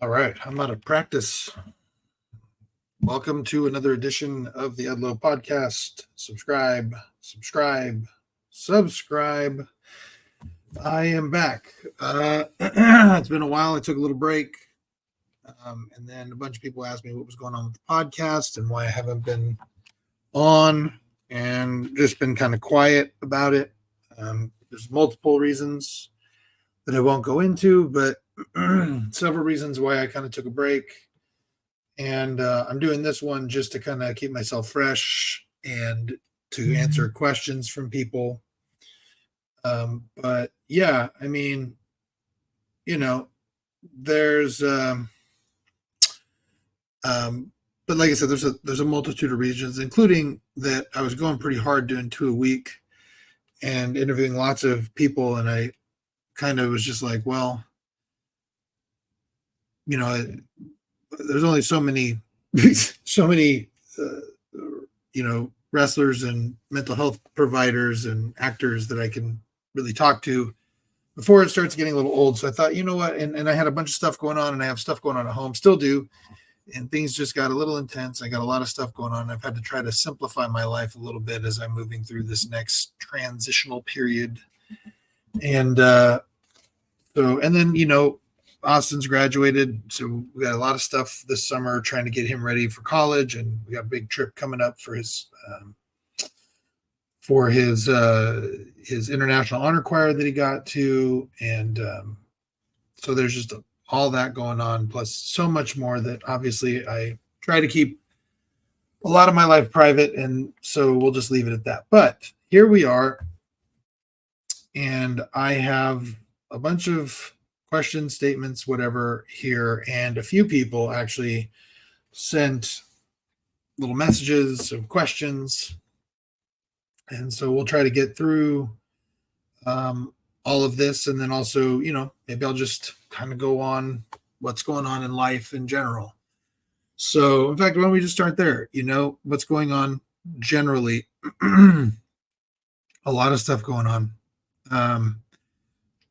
All right, I'm out of practice. Welcome to another edition of the Edlow Podcast. Subscribe, subscribe, subscribe. I am back. It's been a while. I took a little break. And then a bunch of people asked me what was going on with the podcast and why I haven't been on and just been kind of quiet about it. There's multiple reasons that I won't go into, but several reasons why I kind of took a break. And I'm doing this one just to kind of keep myself fresh and to answer questions from people. But yeah, I mean, there's, but like I said, there's a multitude of reasons, including that I was going pretty hard doing 2 a week and interviewing lots of people. And I kind of was just like, well, there's only so many wrestlers and mental health providers and actors that I can really talk to before it starts getting a little old. So I thought, you know what? And I had a bunch of stuff going on, and I have stuff going on at home, still do. And things just got a little intense. I got a lot of stuff going on. I've had to try to simplify my life a little bit as I'm moving through this next transitional period. And Austin's graduated, so we got a lot of stuff this summer trying to get him ready for college, and we got a big trip coming up for his international honor choir that he got to, and so there's just all that going on, plus so much more that obviously I try to keep a lot of my life private, and so we'll just leave it at that. But here we are, and I have a bunch of questions, statements, whatever here, and a few people actually sent little messages of questions, and so we'll try to get through all of this, and then also, maybe I'll just kind of go on what's going on in life in general. So, in fact, why don't we just start there? What's going on generally? A lot of stuff going on.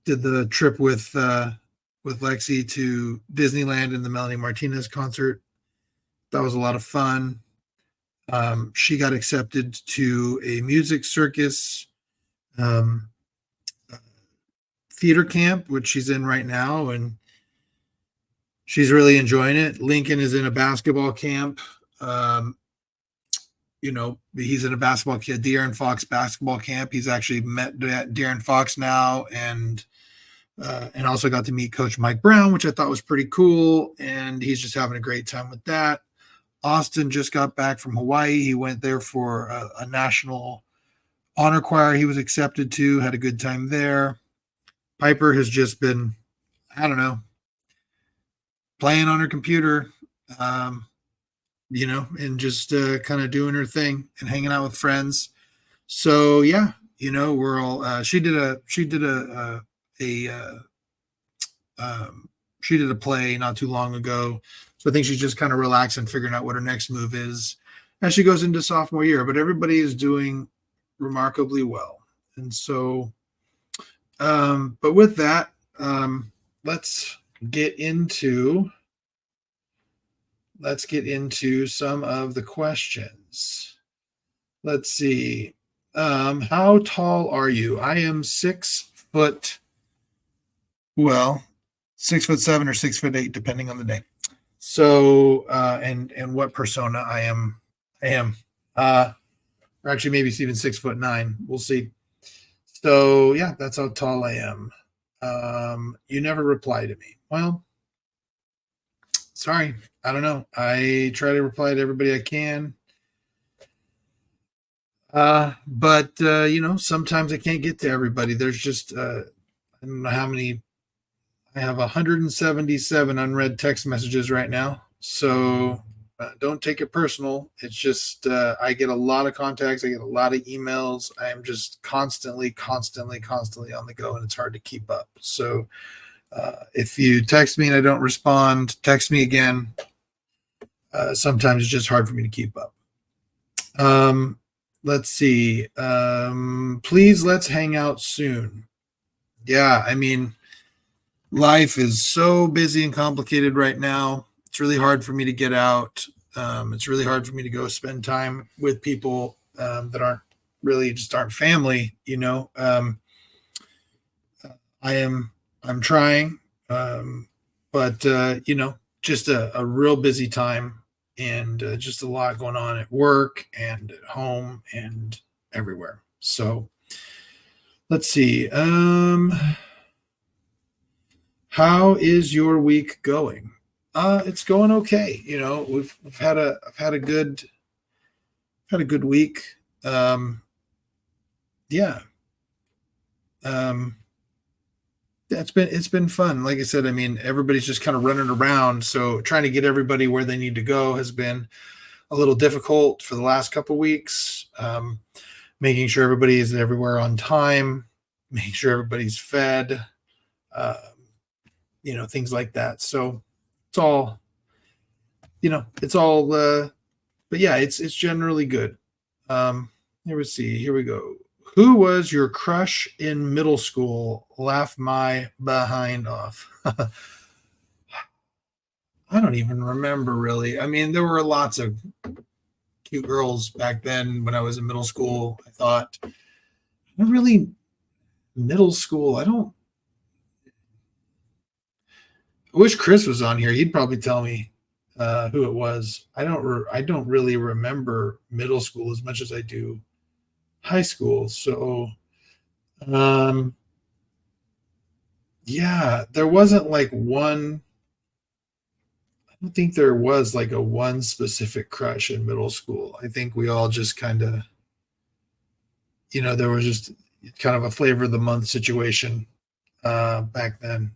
Did the trip with Lexi to Disneyland and the Melanie Martinez concert. That was a lot of fun. She got accepted to a music circus theater camp, which she's in right now, and she's really enjoying it. Lincoln is in a basketball camp. He's in a basketball camp, De'Aaron Fox basketball camp. He's actually met De'Aaron Fox now, and also got to meet Coach Mike Brown, which I thought was pretty cool. And he's just having a great time with that. Austin just got back from Hawaii. He went there for a national honor choir he was accepted to, had a good time there. Piper has just been, playing on her computer, and just kind of doing her thing and hanging out with friends. So yeah, we're all, she did a play not too long ago. So I think she's just kind of relaxing, figuring out what her next move is as she goes into sophomore year, but everybody is doing remarkably well. And so, but with that, let's get into some of the questions. Let's see. How tall are you? I am 6 foot. Well, 6'7" or 6'8", depending on the day. So, and what persona I am, or actually maybe it's even 6'9". We'll see. So yeah, that's how tall I am. You never reply to me. Well, sorry. I don't know. I try to reply to everybody I can. But sometimes I can't get to everybody. There's just, I don't know how many. I have 177 unread text messages right now. So don't take it personal. It's just, I get a lot of contacts. I get a lot of emails. I am just constantly on the go, and it's hard to keep up. So if you text me and I don't respond, text me again. Sometimes it's just hard for me to keep up. Let's see. Please, let's hang out soon. Yeah, I mean, Life is so busy and complicated right now. It's really hard for me to get out. It's really hard for me to go spend time with people that aren't really just aren't family. I am I'm trying, but just a real busy time and just a lot going on at work and at home and everywhere. So let's see. How is your week going? It's going okay. We've had a I've had a good week. Yeah. Um, it's been fun. Like I said, I mean, everybody's just kind of running around, so trying to get everybody where they need to go has been a little difficult for the last couple weeks. Making sure everybody is everywhere on time, making sure everybody's fed, uh, things like that. So it's all, but yeah, it's generally good. Here we see. Here we go. Who was your crush in middle school? Laugh my behind off. I don't even remember really. I mean, there were lots of cute girls back then when I was in middle school. I thought, not really middle school. I wish Chris was on here. He'd probably tell me who it was. I don't really remember middle school as much as I do high school. So, um, yeah, there wasn't like one. I don't think there was like a one specific crush in middle school. I think we all just kind of, there was just kind of a flavor of the month situation back then.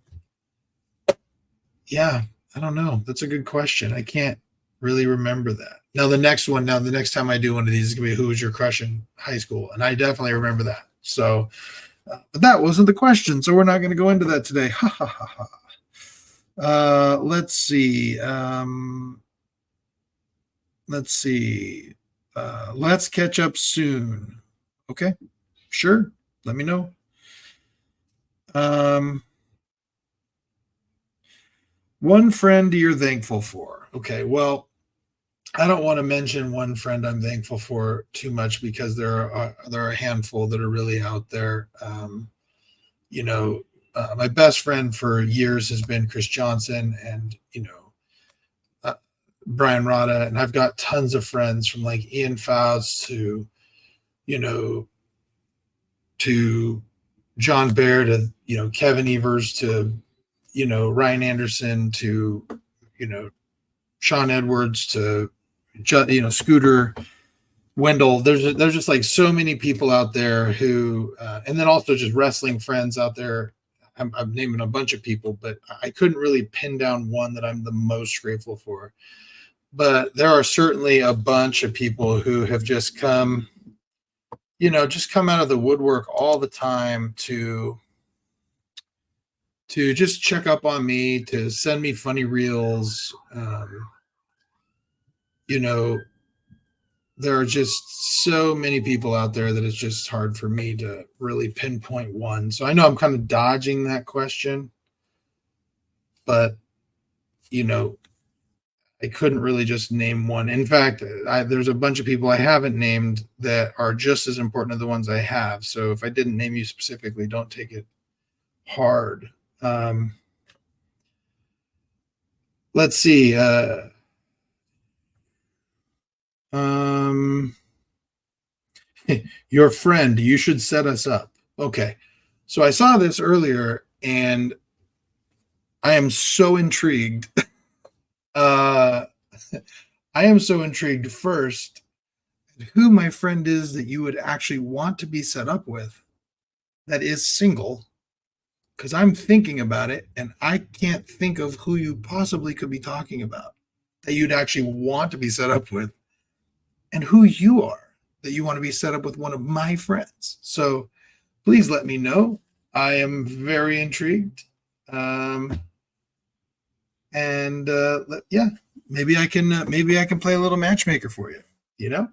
Yeah, I don't know. That's a good question. I can't really remember that. Now the next time I do one of these is gonna be who was your crush in high school, and I definitely remember that. So, but that wasn't the question, so we're not going to go into that today. Ha ha ha ha. Let's see. Let's see. Let's catch up soon. Okay, sure. Let me know. Um, One friend you're thankful for. Okay, well, I don't want to mention one friend I'm thankful for too much because there are a handful that are really out there. You know, my best friend for years has been Chris Johnson, and uh, Brian Rada, and I've got tons of friends from like Ian Faust to you know to John Baer to Kevin Evers to Ryan Anderson to you know Sean Edwards to Scooter Wendell. There's just like so many people out there who, and then also just wrestling friends out there. I'm naming a bunch of people, but I couldn't really pin down one that I'm the most grateful for. But there are certainly a bunch of people who have just come out of the woodwork all the time to just check up on me, to send me funny reels. You know, there are just so many people out there that it's just hard for me to really pinpoint one. So I know I'm kind of dodging that question, but you know, I couldn't really just name one. In fact, there's a bunch of people I haven't named that are just as important as the ones I have. So if I didn't name you specifically, don't take it hard. Um, let's see. Um, your friend, you should set us up. Okay. So I saw this earlier and I am so intrigued. uh, I am so intrigued first who my friend is that you would actually want to be set up with that is single, because I'm thinking about it and I can't think of who you possibly could be talking about that you'd actually want to be set up with, and who you are that you want to be set up with one of my friends. So please let me know. I am very intrigued. And yeah, maybe I can play a little matchmaker for you. You know.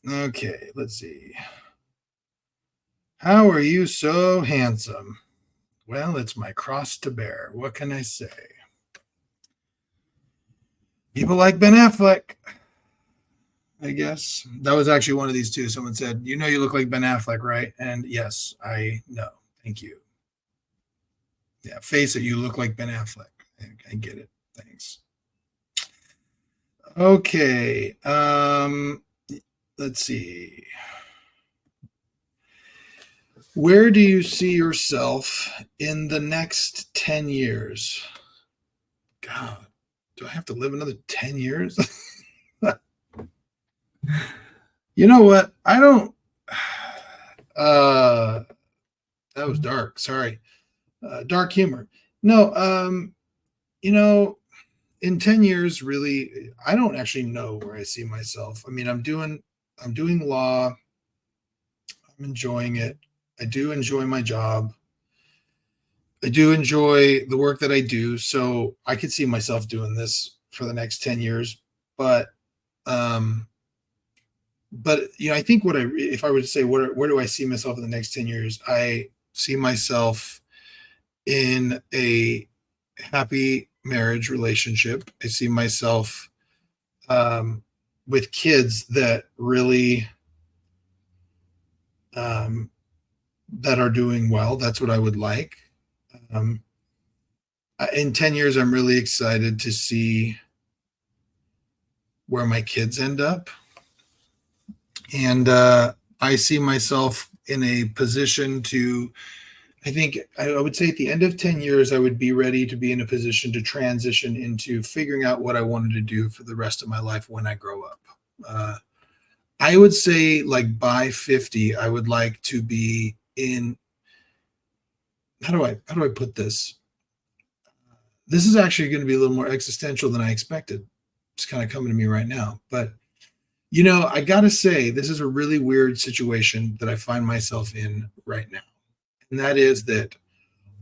Okay, let's see. How are you so handsome? Well, it's my cross to bear. What can I say? People like Ben Affleck, I guess. That was actually one of these two. Someone said, you know, you look like Ben Affleck, right? And yes, I know. Thank you. Yeah, face it, you look like Ben Affleck. I get it. Thanks. Okay. Let's see. Where do you see yourself in the next 10 years? God, do I have to live another 10 years? You know what? I don't. That was dark. Sorry. Dark humor. No, you know, in 10 years, really, I don't actually know where I see myself. I mean, I'm doing law. I'm enjoying it. I do enjoy my job. I do enjoy the work that I do. So I could see myself doing this for the next 10 years. But um, I think if I were to say where do I see myself in the next 10 years, I see myself in a happy marriage relationship. I see myself with kids that really that are doing well. That's what I would like. Um, in 10 years, I'm really excited to see where my kids end up. And I see myself in a position to, I think I would say at the end of 10 years, I would be ready to be in a position to transition into figuring out what I wanted to do for the rest of my life when I grow up. I would say like by 50, I would like to be in, how do I put this? This is actually going to be a little more existential than I expected. It's kind of coming to me right now. But, I got to say, this is a really weird situation that I find myself in right now. And that is that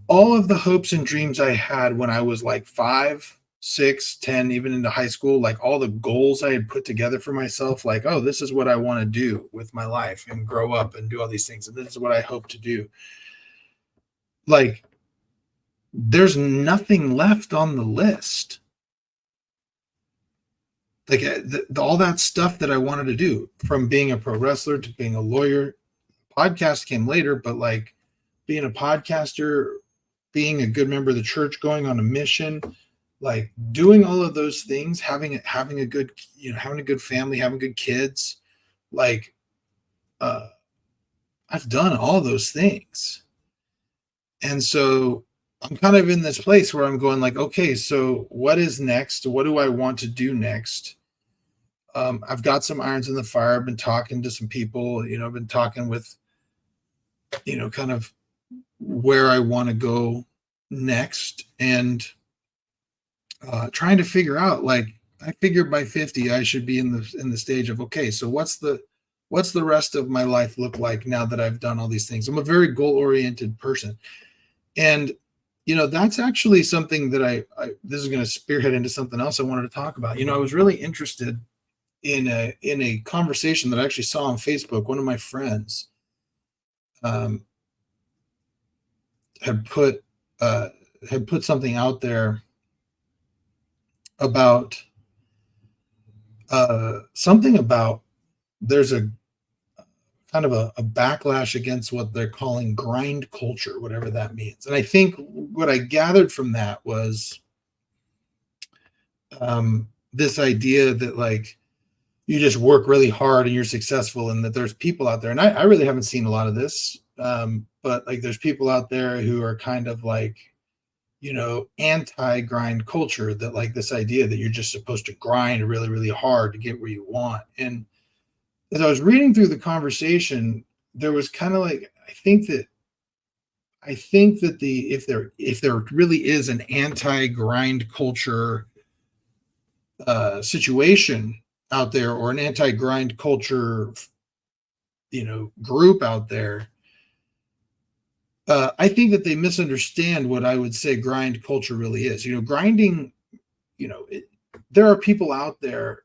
all of the hopes and dreams I had when I was like 5, 6, 10, even into high school, like all the goals I had put together for myself, like, oh, this is what I want to do with my life and grow up and do all these things. And this is what I hope to do. Like, there's nothing left on the list. Like all that stuff that I wanted to do, from being a pro wrestler to being a lawyer. Podcast came later, but like being a podcaster, being a good member of the church, going on a mission, like doing all of those things, having a good, having a good family, having good kids, like I've done all those things. And so I'm kind of in this place where I'm going like, okay, so what is next? What do I want to do next? I've got some irons in the fire. I've been talking to some people, I've been talking with, kind of where I want to go next, and trying to figure out, like, I figured by 50, I should be in the stage of, okay, so what's the rest of my life look like now that I've done all these things? I'm a very goal-oriented person. And, that's actually something that I this is going to spearhead into something else I wanted to talk about. I was really interested in a conversation that I actually saw on Facebook. One of my friends had put something out there about something about there's a kind of a backlash against what they're calling grind culture, whatever that means. And I think what I gathered from that was this idea that, like, you just work really hard and you're successful, and that there's people out there, and I really haven't seen a lot of this, but like there's people out there who are kind of like, anti-grind culture, that like this idea that you're just supposed to grind really, really hard to get where you want. And as I was reading through the conversation, there was kind of like, I think that if there really is an anti-grind culture situation out there, or an anti-grind culture, group out there, I think that they misunderstand what I would say grind culture really is. Grinding, there are people out there,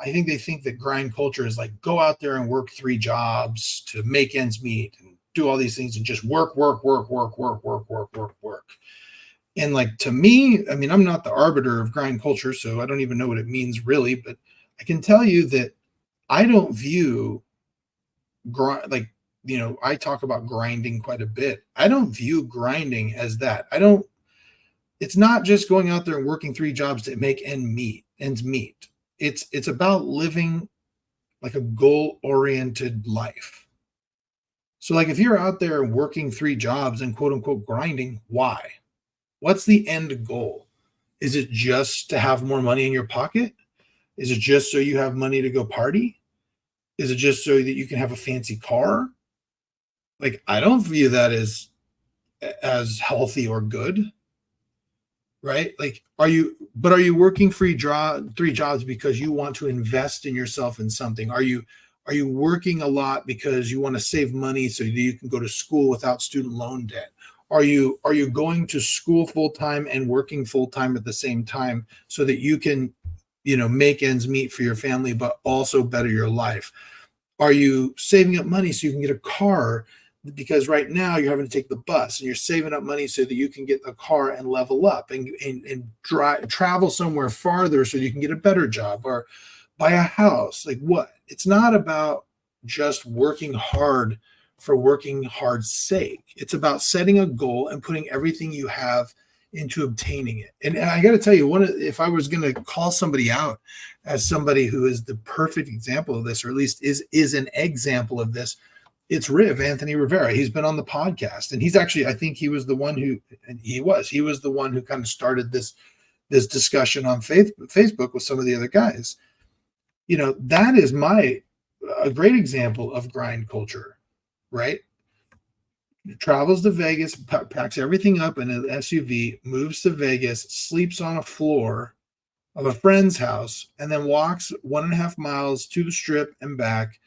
I think they think that grind culture is like, go out there and work 3 jobs to make ends meet and do all these things and just work, work, work, work, work, work, work, work, work. And like, to me, I mean, I'm not the arbiter of grind culture, so I don't even know what it means really, but I can tell you that I don't view like, I talk about grinding quite a bit. I don't view grinding as that. It's not just going out there and working 3 jobs to make ends meet. It's about living like a goal-oriented life. So like, if you're out there working 3 jobs and quote unquote grinding, why? What's the end goal? Is it just to have more money in your pocket? Is it just so you have money to go party? Is it just so that you can have a fancy car? Like, I don't view that as healthy or good, right? Like, are you working 3 jobs because you want to invest in yourself in something? Are you working a lot because you want to save money so that you can go to school without student loan debt? Are you going to school full time and working full time at the same time so that you can, make ends meet for your family, but also better your life? Are you saving up money so you can get a car? Because right now you're having to take the bus, and you're saving up money so that you can get a car and level up and travel somewhere farther so you can get a better job or buy a house. Like, what? It's not about just working hard for working hard's sake. It's about setting a goal and putting everything you have into obtaining it. And I got to tell you, if I was going to call somebody out as somebody who is the perfect example of this, or at least is an example of this, it's Anthony Rivera. He's been on the podcast, and he's actually, I think he was the one who kind of started this discussion on Facebook with some of the other guys. That is a great example of grind culture, right? Travels to Vegas, packs everything up in an SUV, moves to Vegas, sleeps on a floor of a friend's house, and then walks 1.5 miles to the Strip and back,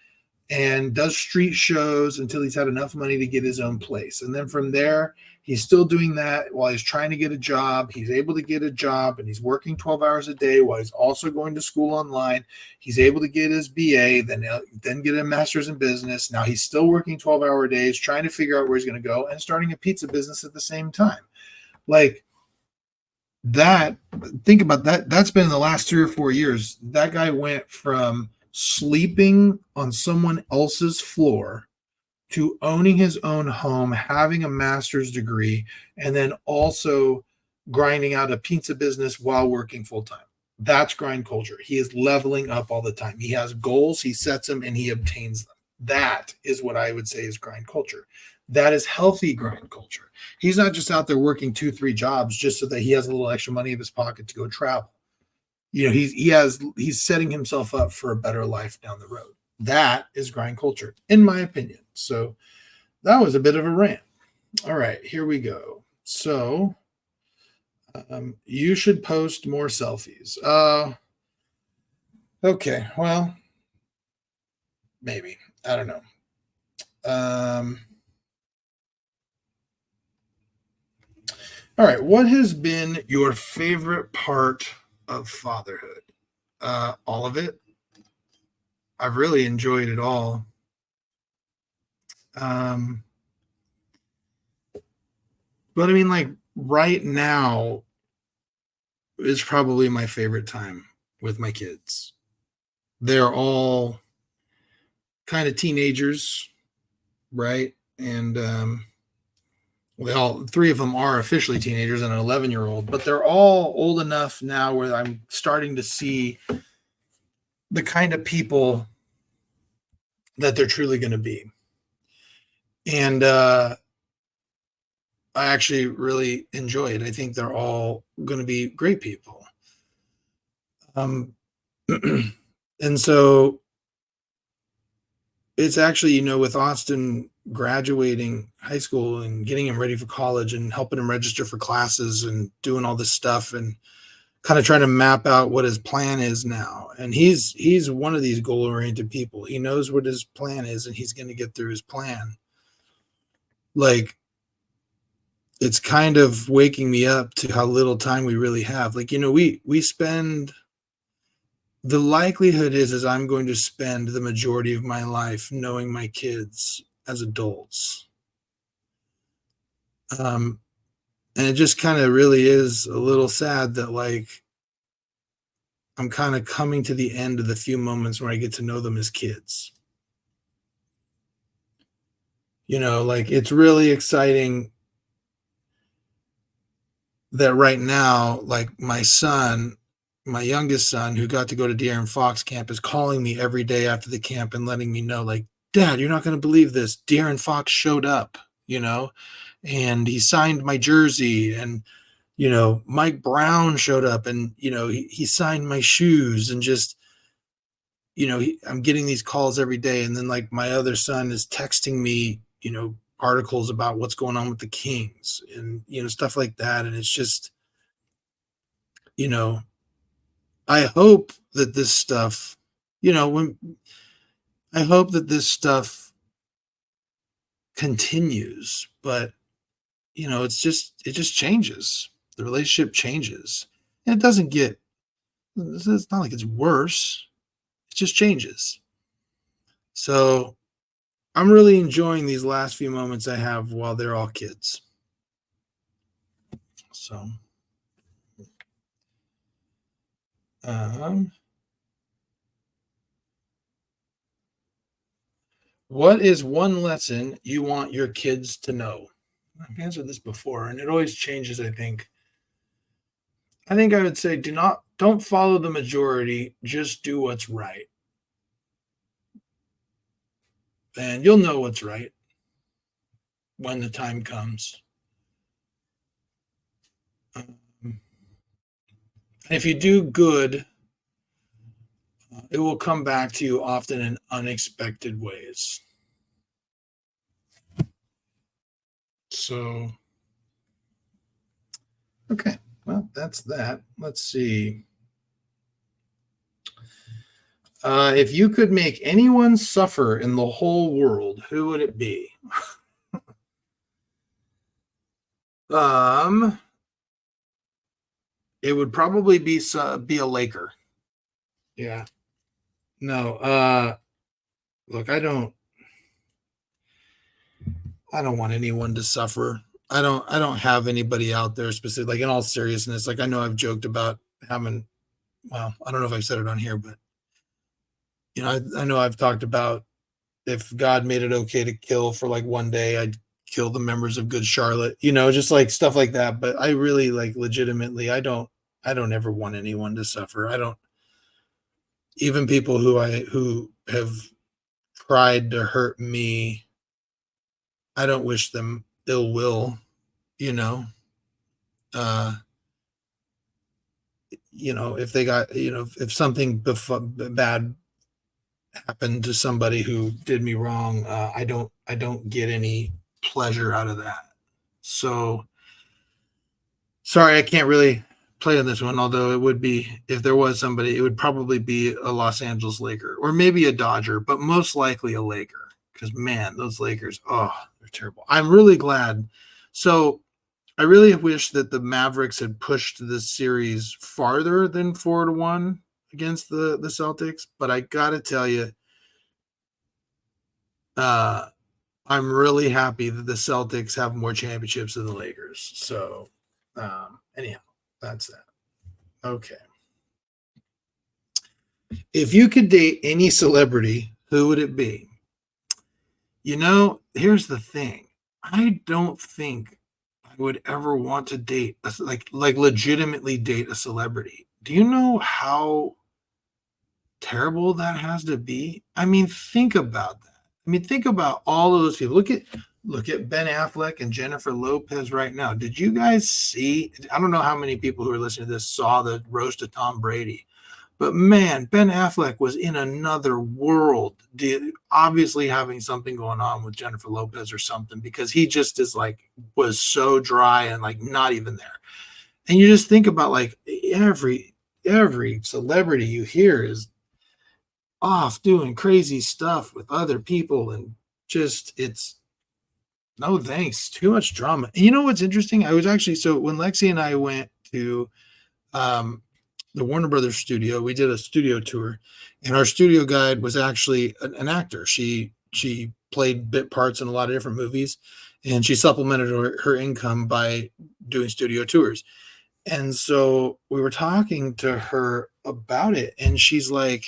and does street shows until he's had enough money to get his own place. And then from there, he's still doing that while he's trying to get a job. He's able to get a job, and he's working 12 hours a day while he's also going to school online. He's able to get his BA, then get a master's in business. Now he's still working 12-hour days, trying to figure out where he's going to go, and starting a pizza business at the same time. Like that, think about that. That's been in the last 3 or 4 years. That guy went from sleeping on someone else's floor to owning his own home, having a master's degree, and then also grinding out a pizza business while working full time. That's grind culture. He is leveling up all the time. He has goals, he sets them, and he obtains them. That is what I would say is grind culture. That is healthy grind culture. He's not just out there working 2-3 jobs just so that he has a little extra money in his pocket to go travel. He's setting himself up for a better life down the road. That is grind culture, in my opinion. So that was a bit of a rant. All right, here we go. So you should post more selfies. Okay, well, maybe. I don't know. All right, what has been your favorite part of fatherhood? All of it. I've really enjoyed it all. But I mean, like, right now is probably my favorite time with my kids. They're all kind of teenagers, right? And well, 3 of them are officially teenagers and an 11-year-old, but they're all old enough now where I'm starting to see the kind of people that they're truly going to be. And I actually really enjoy it. I think they're all going to be great people. And so it's actually, with Austin graduating high school and getting him ready for college and helping him register for classes and doing all this stuff and kind of trying to map out what his plan is now. And he's one of these goal-oriented people. He knows what his plan is, and he's going to get through his plan. Like, it's kind of waking me up to how little time we really have. Like, we spend, the likelihood is I'm going to spend the majority of my life knowing my kids as adults. Um, and it just kind of really is a little sad that like I'm kind of coming to the end of the few moments where I get to know them as kids. Like it's really exciting that right now, like my youngest son, who got to go to Deer and Fox camp, is calling me every day after the camp and letting me know, like, Dad, you're not going to believe this. Deer and Fox showed up, and he signed my jersey, and Mike Brown showed up, and he signed my shoes, and just I'm getting these calls every day, and then like my other son is texting me, articles about what's going on with the Kings, and stuff like that, and it's just you know I hope that this stuff, when I hope that this stuff continues, but it just changes. The relationship changes. And it's not like it's worse. It just changes. So I'm really enjoying these last few moments I have while they're all kids. So, um, what is one lesson you want your kids to know? I've answered this before, and it always changes, I think. I think I would say don't follow the majority, just do what's right. And you'll know what's right when the time comes. And if you do good, it will come back to you often in unexpected ways. So, okay, well, that's that. Let's see. If you could make anyone suffer in the whole world, who would it be? It would probably be a Laker. Yeah. No. Look, I don't want anyone to suffer. I don't have anybody out there specific. Like in all seriousness, like I know I've joked about having. Well, I don't know if I've said it on here, but I know I've talked about if God made it okay to kill for like one day, I'd kill the members of Good Charlotte, just like stuff like that. But I really like legitimately, I don't ever want anyone to suffer. I don't, even people who have tried to hurt me, I don't wish them ill will, you know. Uh, if they got, if something bad happened to somebody who did me wrong, I don't get any pleasure out of that. So sorry, I can't really play on this one, although it would be, if there was somebody, it would probably be a Los Angeles Laker or maybe a Dodger, but most likely a Laker, because man, those Lakers, oh, they're terrible. I'm really glad. So I really wish that the Mavericks had pushed this series farther than 4-1 against the Celtics, but I gotta tell you, I'm really happy that the Celtics have more championships than the Lakers. So anyhow, that's that. Okay. If you could date any celebrity, who would it be? Here's the thing. I don't think I would ever want to date like legitimately date a celebrity. Do you know how terrible that has to be? I mean, think about that. I mean, think about all of those people. Look at Ben Affleck and Jennifer Lopez right now. Did you guys see? I don't know how many people who are listening to this saw the roast of Tom Brady, but man, Ben Affleck was in another world, obviously having something going on with Jennifer Lopez or something, because he just was so dry and like not even there. And you just think about like every celebrity you hear is off doing crazy stuff with other people, and just it's no thanks, too much drama. And you know what's interesting? I was actually, so when Lexi and I went to the Warner Brothers studio, we did a studio tour, and our studio guide was actually an actor. She played bit parts in a lot of different movies, and she supplemented her income by doing studio tours. And so we were talking to her about it, and she was like,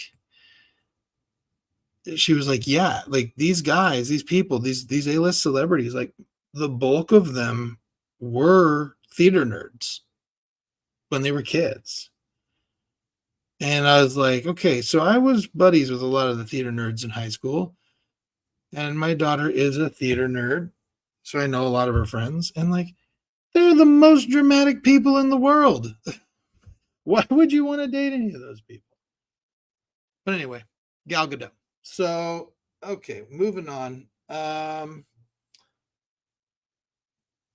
yeah, like these guys, these people, these A-list celebrities, like the bulk of them were theater nerds when they were kids. And I was like, okay, so I was buddies with a lot of the theater nerds in high school, and my daughter is a theater nerd, so I know a lot of her friends, and like they're the most dramatic people in the world. Why would you want to date any of those people? But anyway, Gal Gadot. So, okay, moving on.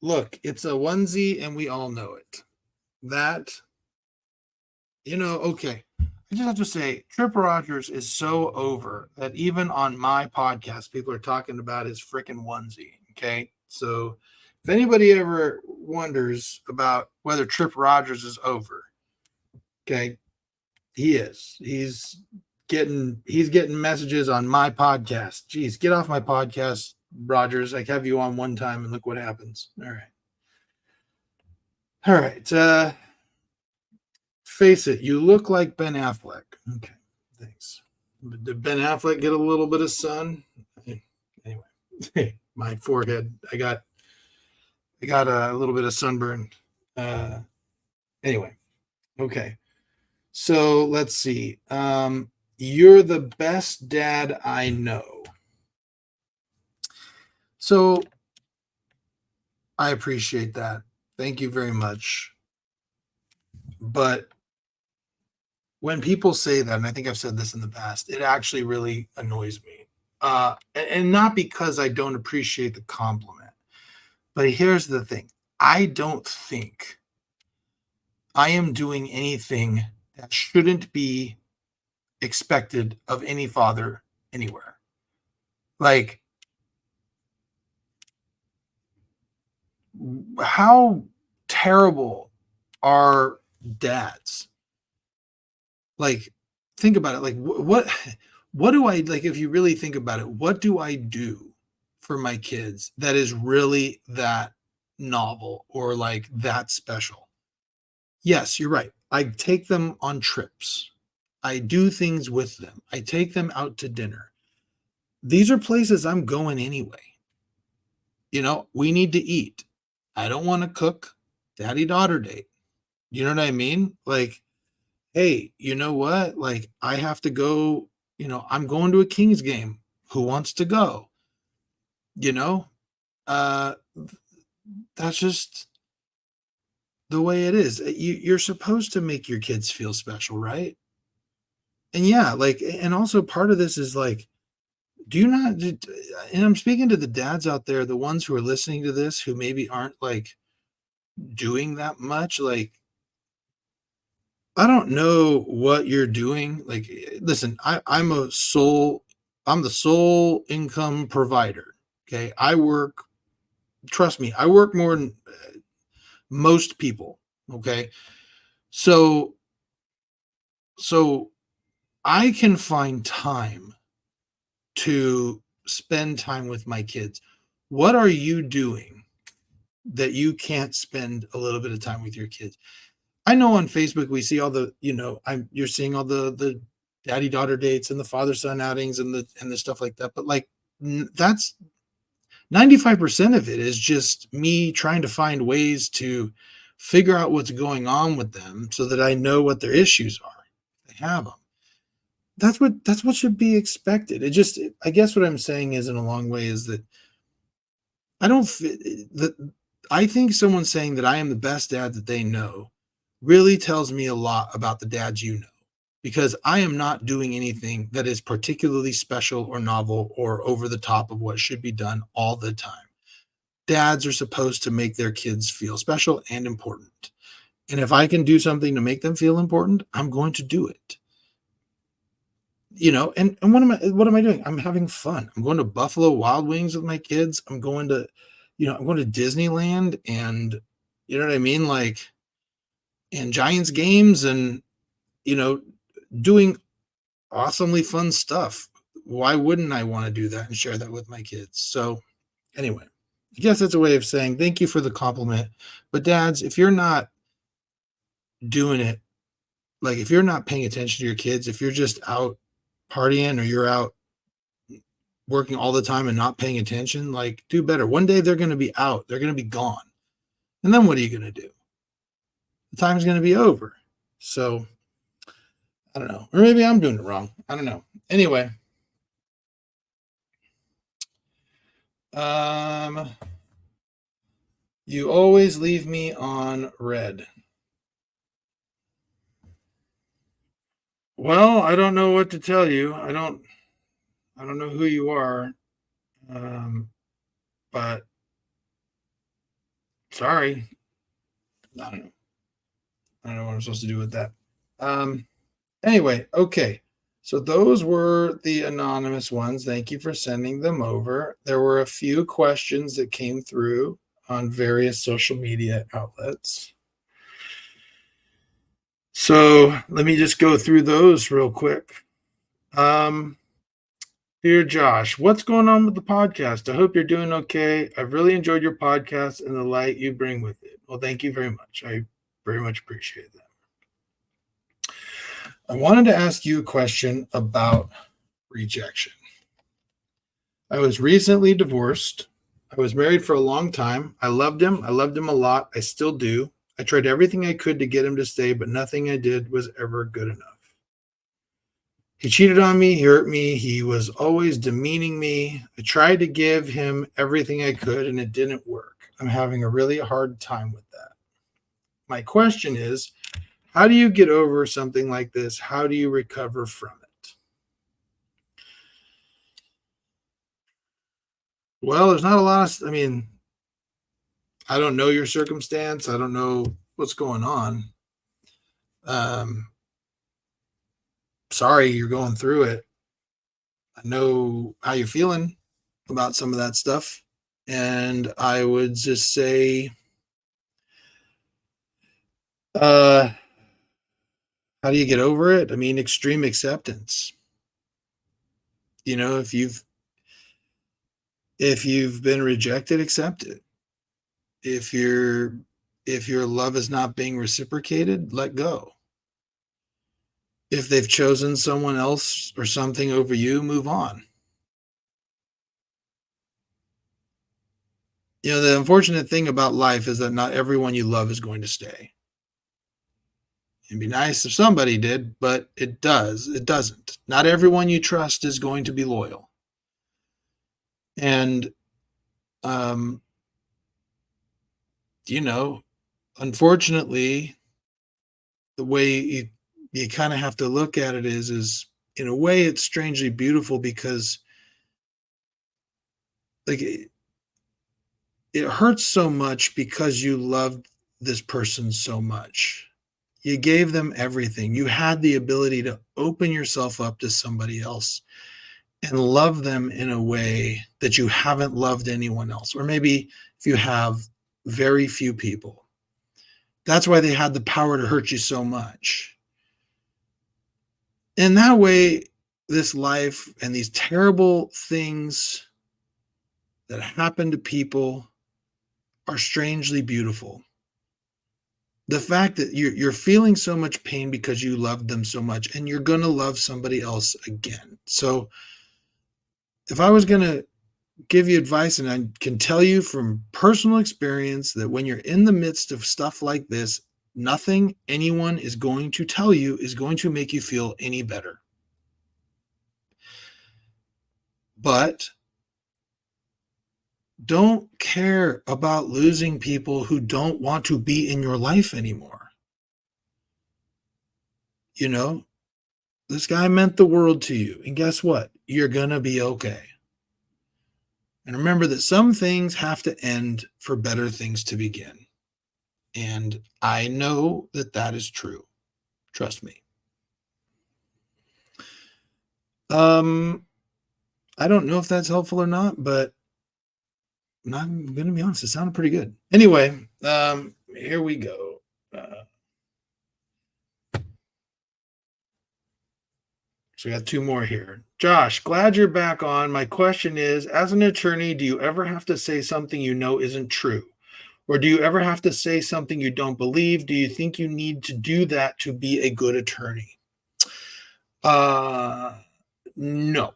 Look, it's a onesie and we all know it. That, okay. I just have to say, Trip Rogers is so over that even on my podcast, people are talking about his freaking onesie. Okay. So if anybody ever wonders about whether Trip Rogers is over, okay, he is. He's getting messages on my podcast. Jeez, get off my podcast, Rogers. I have you on one time and look what happens. All right. All right. Face it, you look like Ben Affleck. Okay, thanks. Did Ben Affleck get a little bit of sun? Anyway, my forehead. I got a little bit of sunburn. Anyway, okay. So let's see. You're the best dad I know. So I appreciate that. Thank you very much. But when people say that, and I think I've said this in the past, it actually really annoys me. And not because I don't appreciate the compliment, but here's the thing. I don't think I am doing anything that shouldn't be expected of any father anywhere. Like, how terrible are dads? Like, think about it. Like, what do I like? If you really think about it, what do I do for my kids that is really that novel or like that special? Yes, you're right. I take them on trips. I do things with them. I take them out to dinner. These are places I'm going anyway. We need to eat. I don't want to cook. Daddy daughter date. You know what I mean? Like, hey, you know what? Like, I have to go, I'm going to a Kings game. Who wants to go? You know, uh, that's just the way it is. You're supposed to make your kids feel special, right? And yeah, like, and also part of this is like, do you not, and I'm speaking to the dads out there, the ones who are listening to this, who maybe aren't like doing that much. Like, I don't know what you're doing. Like, listen, I'm the sole income provider. Okay. Trust me, I work more than most people. Okay. So, so I can find time to spend time with my kids. What are you doing that you can't spend a little bit of time with your kids? I know on Facebook we see all the, you're seeing all the daddy daughter dates and the father son outings and the stuff like that. But like that's 95% of it is just me trying to find ways to figure out what's going on with them so that I know what their issues are. If they have them. That's what should be expected. I guess what I'm saying is in a long way is that I don't that I think someone saying that I am the best dad that they know really tells me a lot about the dads you know, because I am not doing anything that is particularly special or novel or over the top of what should be done all the time. Dads are supposed to make their kids feel special and important. And if I can do something to make them feel important, I'm going to do it. And what am I doing? I'm having fun. I'm going to Buffalo Wild Wings with my kids. I'm going to Disneyland, and you know what I mean? Like, and Giants games, and doing awesomely fun stuff. Why wouldn't I want to do that and share that with my kids? So anyway, I guess that's a way of saying thank you for the compliment. But dads, if you're not doing it, like if you're not paying attention to your kids, if you're just out partying or you're out working all the time and not paying attention, like do better. One day they're going to be out, they're going to be gone. And then what are you going to do? The time's going to be over. So I don't know. Or maybe I'm doing it wrong. I don't know. Anyway. You always leave me on red. Well, I don't know what to tell you. I don't know who you are. But sorry. I don't know. I don't know what I'm supposed to do with that. Anyway, okay. So those were the anonymous ones. Thank you for sending them over. There were a few questions that came through on various social media outlets. So let me just go through those real quick. Dear Josh, what's going on with the podcast? I hope you're doing okay. I've really enjoyed your podcast and the light you bring with it. Well, thank you very much. I very much appreciate that. I wanted to ask you a question about rejection. I was recently divorced. I was married for a long time. I loved him. I loved him a lot. I still do. I tried everything I could to get him to stay, but nothing I did was ever good enough. He cheated on me. He hurt me. He was always demeaning me. I tried to give him everything I could, and it didn't work. I'm having a really hard time with that. My question is, how do you get over something like this? How do you recover from it? Well, there's not a lot of, I don't know your circumstance. I don't know what's going on. Sorry you're going through it. I know how you're feeling about some of that stuff. And I would just say, how do you get over it? Extreme acceptance. You know, if you've been rejected, accept it. If your love is not being reciprocated, let go. If they've chosen someone else or something over you, move on. You know, the unfortunate thing about life is that not everyone you love is going to stay. It'd be nice if somebody did, but it doesn't. Not everyone you trust is going to be loyal. And, you know, unfortunately, the way you kind of have to look at it is in a way it's strangely beautiful because like it hurts so much because you loved this person so much. You gave them everything. You had the ability to open yourself up to somebody else and love them in a way that you haven't loved anyone else. Or maybe if you have, very few people. That's why they had the power to hurt you so much. In that way, this life and these terrible things that happen to people are strangely beautiful. The fact that you're feeling so much pain because you loved them so much, and you're going to love somebody else again. So if I was going to give you advice, and I can tell you from personal experience that when you're in the midst of stuff like this, nothing anyone is going to tell you is going to make you feel any better. But don't care about losing people who don't want to be in your life anymore. You know, this guy meant the world to you. And guess what? You're going to be okay. And remember that some things have to end for better things to begin. And I know that that is true. Trust me. I don't know if that's helpful or not, but I'm going to be honest, it sounded pretty good. Anyway, here we go. So we got two more here. Josh, glad you're back on. My question is, as an attorney, do you ever have to say something you know isn't true? Or do you ever have to say something you don't believe? Do you think you need to do that to be a good attorney? No, no,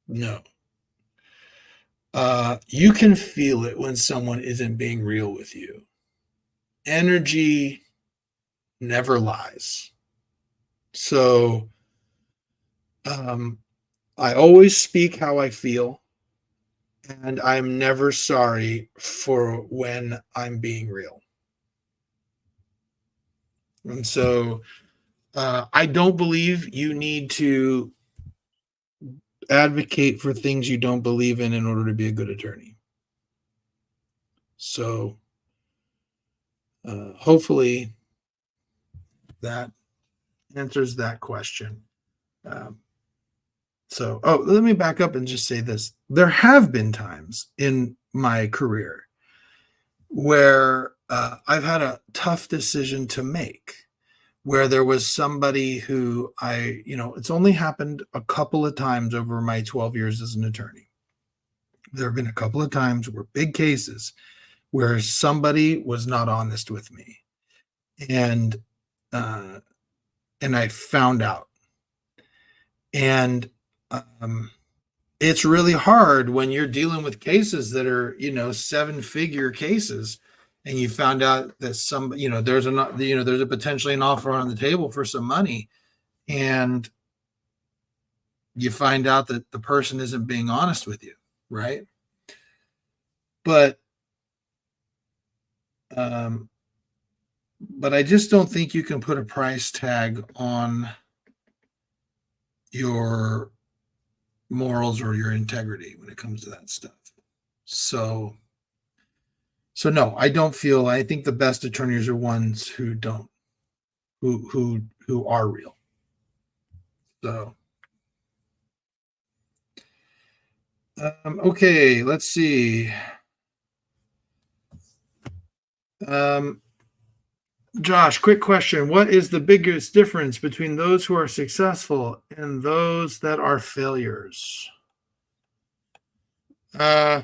no. You can feel it when someone isn't being real with you. Energy never lies. So I always speak how I feel, and I'm never sorry for when I'm being real. And so I don't believe you need to advocate for things you don't believe in order to be a good attorney. So hopefully that answers that question. Let me back up and just say this. There have been times in my career where I've had a tough decision to make, where there was somebody who it's only happened a couple of times over my 12 years as an attorney. There have been a couple of times where big cases where somebody was not honest with me. And I found out. And it's really hard when you're dealing with cases that are, 7-figure cases, and you found out that there's a potentially an offer on the table for some money, and you find out that the person isn't being honest with you, right? But I just don't think you can put a price tag on your morals or your integrity when it comes to that stuff. So no, I think the best attorneys are ones who are real. So okay, let's see. Josh, quick question. What is the biggest difference between those who are successful and those that are failures? I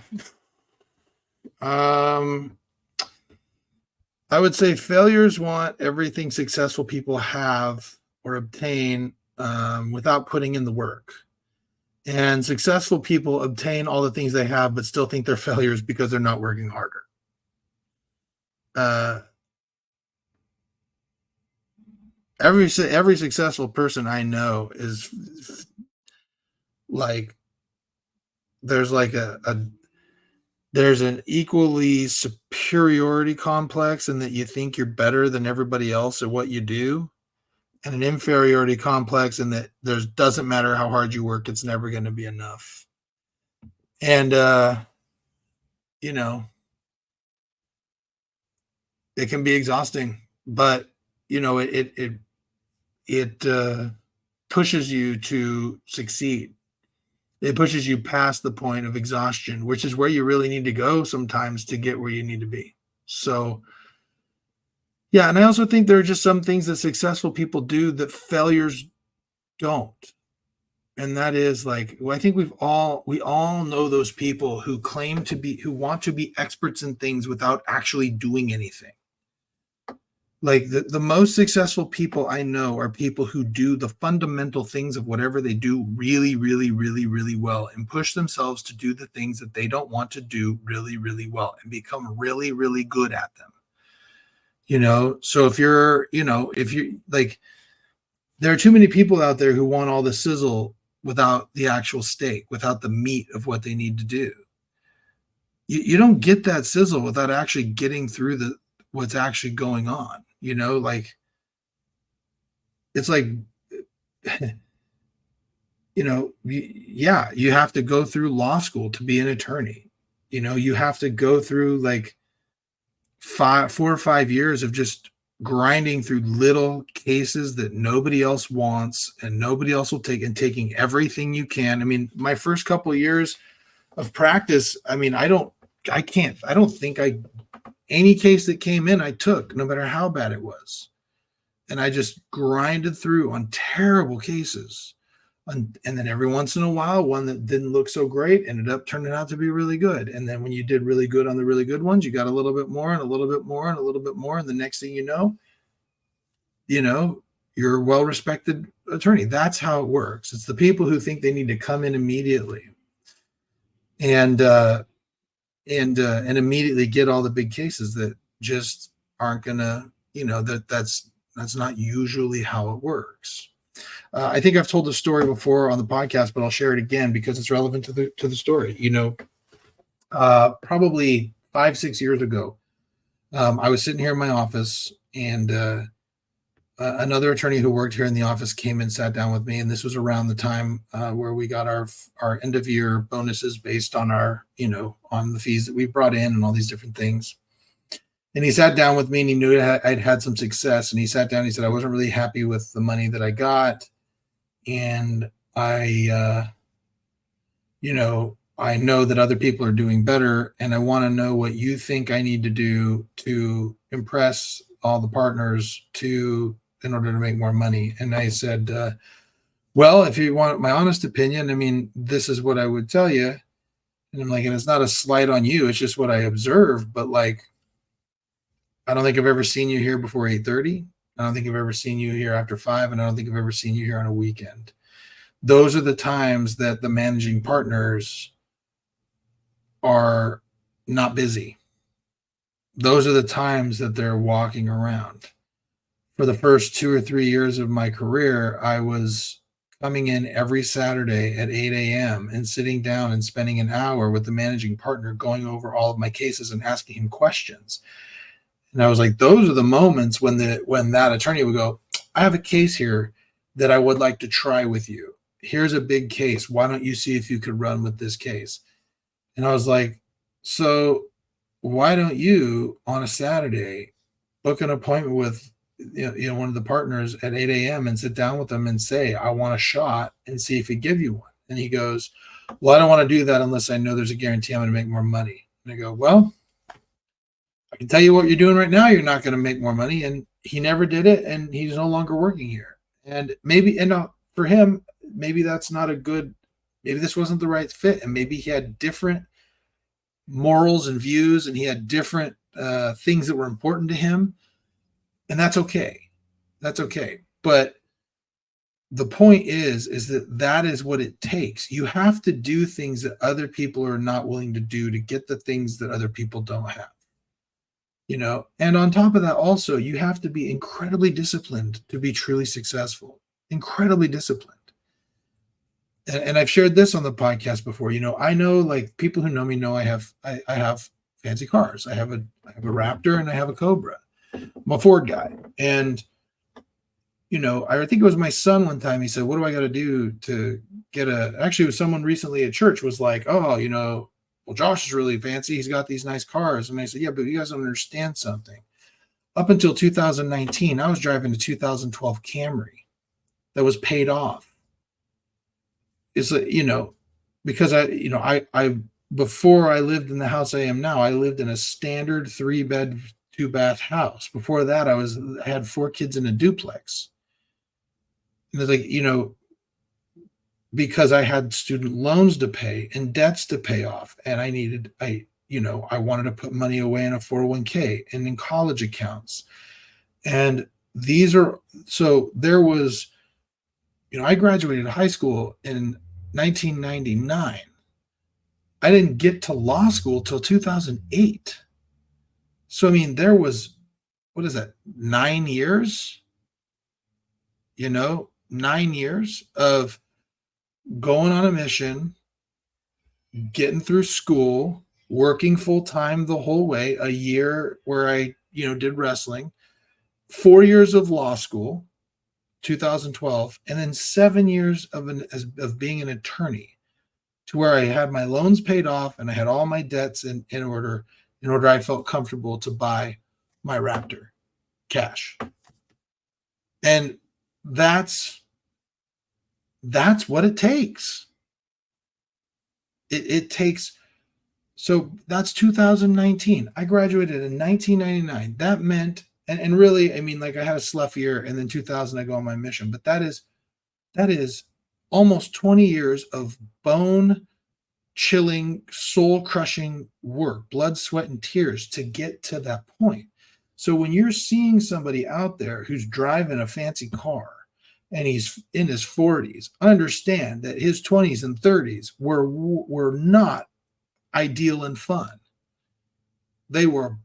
would say failures want everything successful people have or obtain without putting in the work. And successful people obtain all the things they have, but still think they're failures because they're not working harder. Every successful person I know is like, there's there's an equally superiority complex in that you think you're better than everybody else at what you do, and an inferiority complex in that doesn't matter how hard you work, it's never going to be enough. And it can be exhausting, but it pushes you to succeed. It pushes you past the point of exhaustion, which is where you really need to go sometimes to get where you need to be. So, yeah. And I also think there are just some things that successful people do that failures don't. And that is I think we all know those people who who want to be experts in things without actually doing anything. Like the most successful people I know are people who do the fundamental things of whatever they do really, really, really, really well, and push themselves to do the things that they don't want to do really, really well, and become really, really good at them. So if you're like, there are too many people out there who want all the sizzle without the actual steak, without the meat of what they need to do. You don't get that sizzle without actually getting through what's actually going on. It's like, you have to go through law school to be an attorney. You have to go through 4 or 5 years of just grinding through little cases that nobody else wants and nobody else will take, and taking everything you can. I mean, my first couple of years of practice, any case that came in, I took, no matter how bad it was. And I just grinded through on terrible cases. And then every once in a while, one that didn't look so great ended up turning out to be really good. And then when you did really good on the really good ones, you got a little bit more and a little bit more and a little bit more. And the next thing you know, you're a well-respected attorney. That's how it works. It's the people who think they need to come in immediately and immediately get all the big cases that just aren't gonna, that's not usually how it works. I think I've told the story before on the podcast, but I'll share it again because it's relevant to the story. Probably 5-6 years ago, I was sitting here in my office, and another attorney who worked here in the office came and sat down with me, and this was around the time where we got our end of year bonuses based on on the fees that we brought in and all these different things. And he sat down with me, and he knew I'd had some success. And he sat down and he said, I wasn't really happy with the money that I got. And I know that other people are doing better. And I want to know what you think I need to do to impress all the partners in order to make more money. And I said, well, if you want my honest opinion, I mean, this is what I would tell you. And I'm like, and it's not a slight on you. It's just what I observed. But like, I don't think I've ever seen you here before 8:30. I don't think I've ever seen you here after 5, and I don't think I've ever seen you here on a weekend. Those are the times that the managing partners are not busy. Those are the times that they're walking around. For the first 2 or 3 years of my career, I was coming in every Saturday at 8 a.m. and sitting down and spending an hour with the managing partner going over all of my cases and asking him questions. And I was like, those are the moments when that attorney would go, I have a case here that I would like to try with you. Here's a big case. Why don't you see if you could run with this case? And I was like, so why don't you on a Saturday book an appointment with one of the partners at 8 a.m. and sit down with them and say, I want a shot, and see if he give you one. And he goes, well, I don't want to do that unless I know there's a guarantee I'm going to make more money. And I go, well, I can tell you what you're doing right now. You're not going to make more money. And he never did it. And he's no longer working here. And for him, maybe that's not maybe this wasn't the right fit. And maybe he had different morals and views, and he had different things that were important to him. And that's okay. That's okay. But the point is that is what it takes. You have to do things that other people are not willing to do to get the things that other people don't have. And on top of that, also, you have to be incredibly disciplined to be truly successful, incredibly disciplined. And I've shared this on the podcast before. I know, like, people who know me know I have fancy cars. I have a Raptor and I have a Cobra. I'm a Ford guy. And, I think it was my son one time. He said, what do I got to do to get actually it was someone recently at church was like, oh, well, Josh is really fancy. He's got these nice cars. And I said, yeah, but you guys don't understand something. Up until 2019, I was driving a 2012 Camry that was paid off. It's because I before I lived in the house I am now, I lived in a standard 3-bed, 2-bath house. Before that, I had 4 kids in a duplex. And it's like, because I had student loans to pay and debts to pay off. And I wanted to put money away in a 401k and in college accounts. And there was, I graduated high school in 1999. I didn't get to law school till 2008. So, I mean, there was, 9 years? 9 years of going on a mission, getting through school, working full time the whole way, a year where I, did wrestling, 4 years of law school, 2012, and then 7 years of being an attorney, to where I had my loans paid off and I had all my debts in order I felt comfortable to buy my Raptor cash. And that's what it takes. It takes. So that's 2019. I graduated in 1999. That meant And really, I mean, like I had a slough year, and then 2000 I go on my mission, but that is almost 20 years of bone chilling, soul crushing work, blood, sweat, and tears to get to that point. So when you're seeing somebody out there who's driving a fancy car and he's in his 40s, understand that his 20s and 30s were not ideal and fun. They were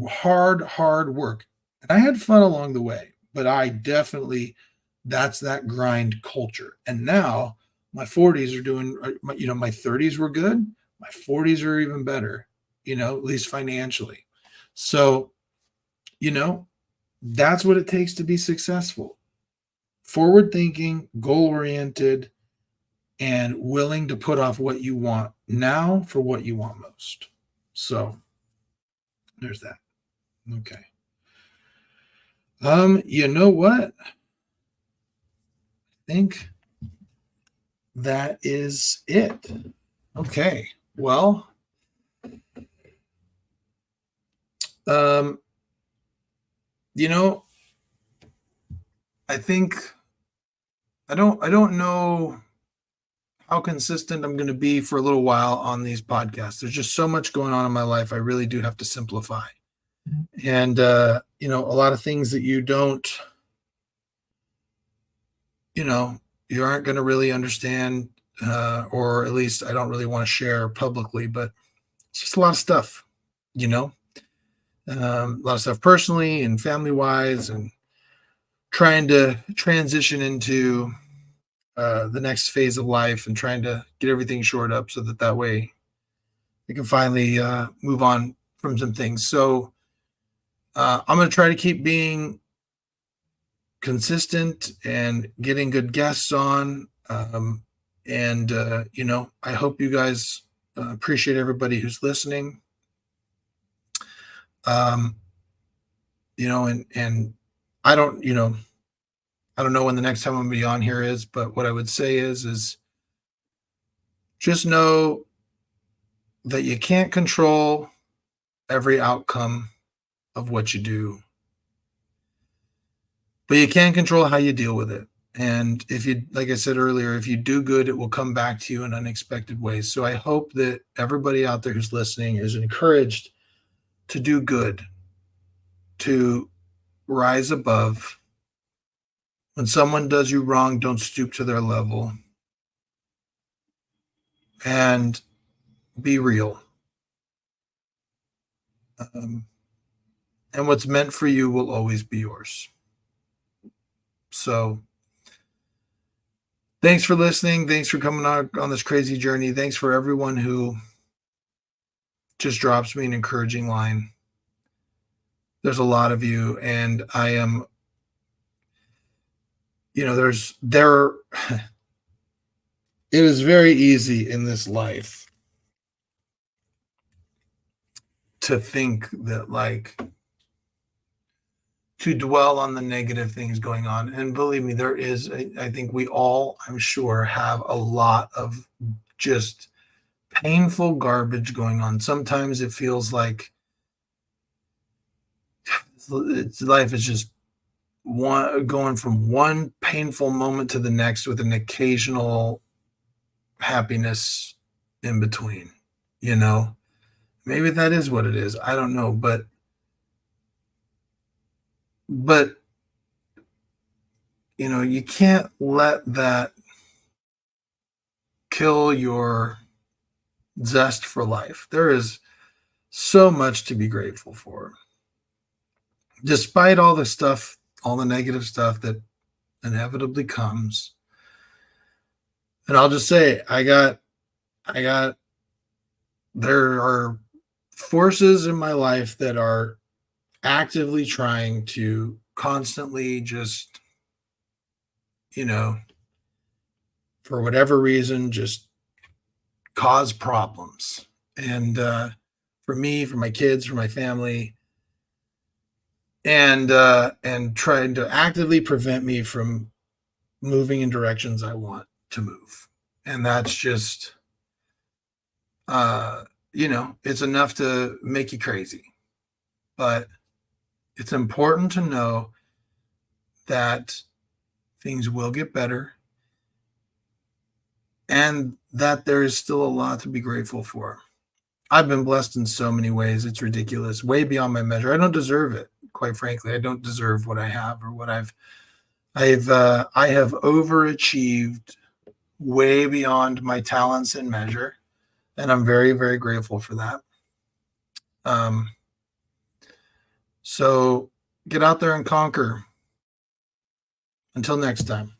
hard work. And I had fun along the way, but I definitely, that's that grind culture. And now my 40s are doing, my 30s were good. My 40s are even better, at least financially. So, that's what it takes to be successful. Forward thinking, goal oriented, and willing to put off what you want now for what you want most. So there's that. Okay. You know what? I think that is it. Okay. Well, I think I don't know how consistent I'm going to be for a little while on these podcasts. There's just so much going on in my life. I really do have to simplify. And, a lot of things that you don't, you aren't going to really understand, or at least I don't really want to share publicly, but it's just a lot of stuff, a lot of stuff personally and family wise, and trying to transition into the next phase of life and trying to get everything shored up so that way we can finally move on from some things. So I'm going to try to keep being consistent and getting good guests on. And I hope you guys appreciate everybody who's listening. And I don't know when the next time I'm going to be on here is, but what I would say is just know that you can't control every outcome of what you do, but you can control how you deal with it. And if you, like I said earlier, if you do good, it will come back to you in unexpected ways. So I hope that everybody out there who's listening is encouraged to do good, to rise above. When someone does you wrong, don't stoop to their level, and be real. And what's meant for you will always be yours. So thanks for listening. Thanks for coming on this crazy journey. Thanks for everyone who just drops me an encouraging line. There's a lot of you, and I am, it is very easy in this life to think that, to dwell on the negative things going on. And believe me, there is, I think we all, I'm sure, have a lot of just painful garbage going on. Sometimes it feels like life is just going from one painful moment to the next with an occasional happiness in between. Maybe that is what it is. I don't know, but you can't let that kill your zest for life. There is so much to be grateful for, despite all the stuff, all the negative stuff that inevitably comes. And I'll just say, there are forces in my life that are actively trying to constantly just, for whatever reason, just cause problems. And for me, for my kids, for my family, and trying to actively prevent me from moving in directions I want to move. And that's just, it's enough to make you crazy. But It's important to know that things will get better and that there is still a lot to be grateful for. I've been blessed in so many ways. It's ridiculous, way beyond my measure. I don't deserve it, quite frankly. I don't deserve what I have or what I have overachieved way beyond my talents and measure, and I'm very, very grateful for that. So get out there and conquer. Until next time.